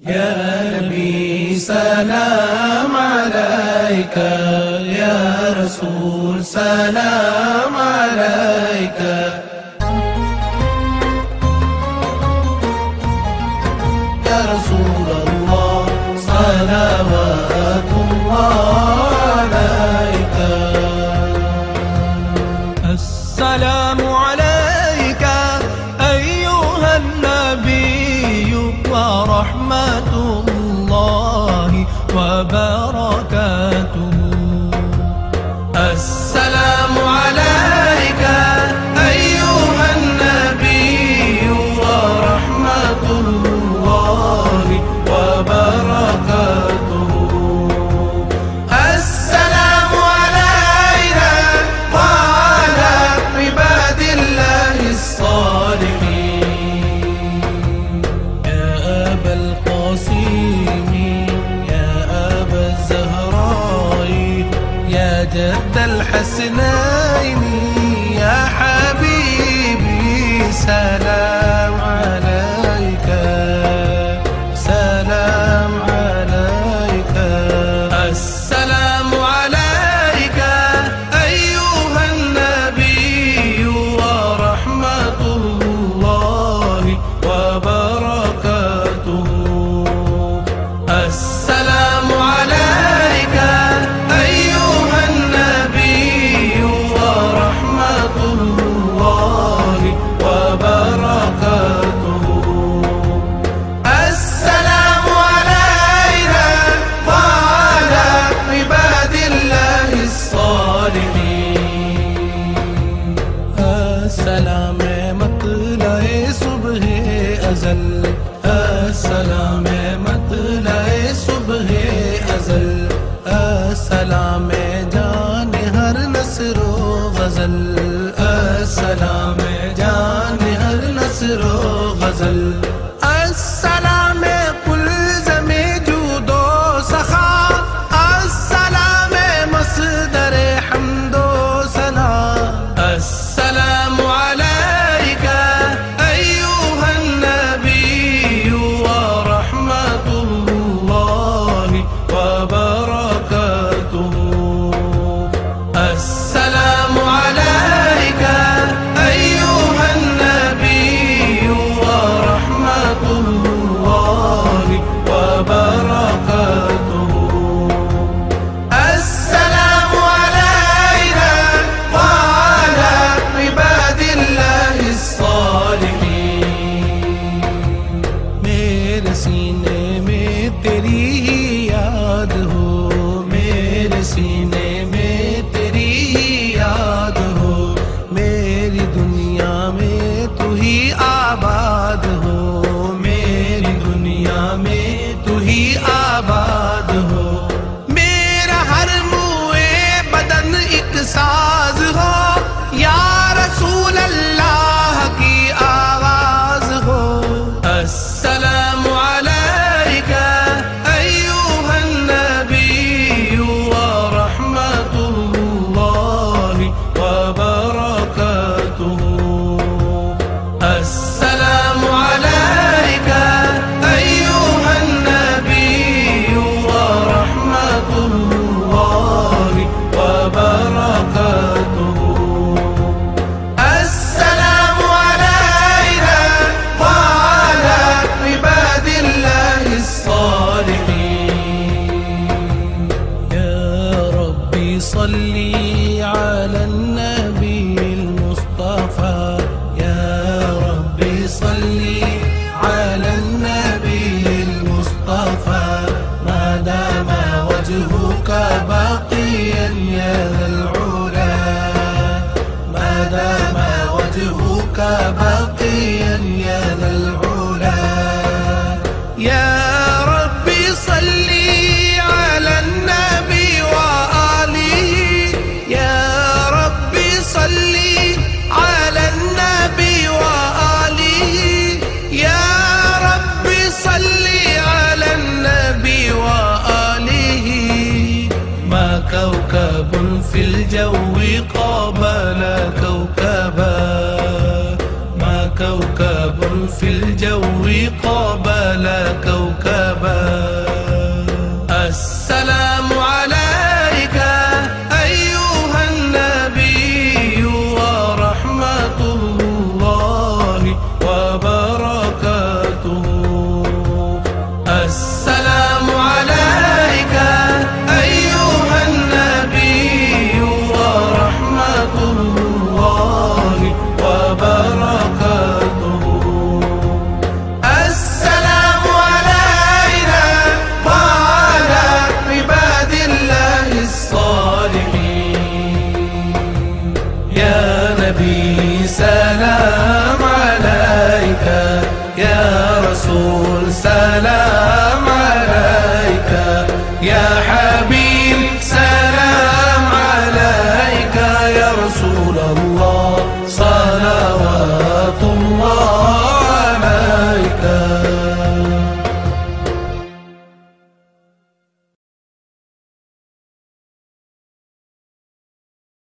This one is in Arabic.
يا نبي سلام عليك، يا رسول سلام عليك. يا رسول الله صلوات الله عليك. السلام عليك أيها النبي ورحمة الله وبركاته. السلام عليك أيها النبي ورحمة الله وبركاته. السلام علينا وعلى عباد الله الصالحين. يا أبا القاسم يا أبا الزهراء يا جد الحسنين يا حبيبي سلام عليك سلام عليك. السلام عليك أيها النبي ورحمة الله وبركاته. السلام عليك أيها النبي ورحمة الله وبركاته. السلام علينا وعلى عباد الله الصالحين. السلام مطلع صبح أزل السلام مطلع صبح أزل. السلام جان ہر نصر و غزل. السلام جان ہر نصر و غزل. السلام کل زمیں جود و سخا. السلام مصدر حمد و ثنا. السلام عليك أيها النبي ورحمة الله وبركاته. السلام عليك أيها النبي ورحمة الله وبركاته. السلام علينا وعلى عباد الله الصالحين. मेरे सीने में तेरी ही याद हो मेरे सीने में तेरी ही याद हो. मेरी दुनिया में तू ही आबाद हो मेरी दुनिया में तू ही आबाद हो. मेरा हर मुए बदन एक साज हो या रसूल अल्लाह की आवाज हो. السلام عليك أيها النبي ورحمة الله وبركاته. السلام عليك أيها النبي ورحمة الله وبركاته. السلام علينا وعلى عباد الله الصالحين. يا ربي صلي على النبي المصطفى. يا ربي صلي على النبي المصطفى. ما دام وجهك باقيا يا ذا العلا. ما دام وجهك باقيا يا ذا العلا. يا ربي صلي على النبي وآله. يا ربي صلي على النبي وآله. يا ربي صلي على النبي وآله. ما كوكب في الجو قابل كوكبا. ما كوكب في الجو قابل كوكبا. سلام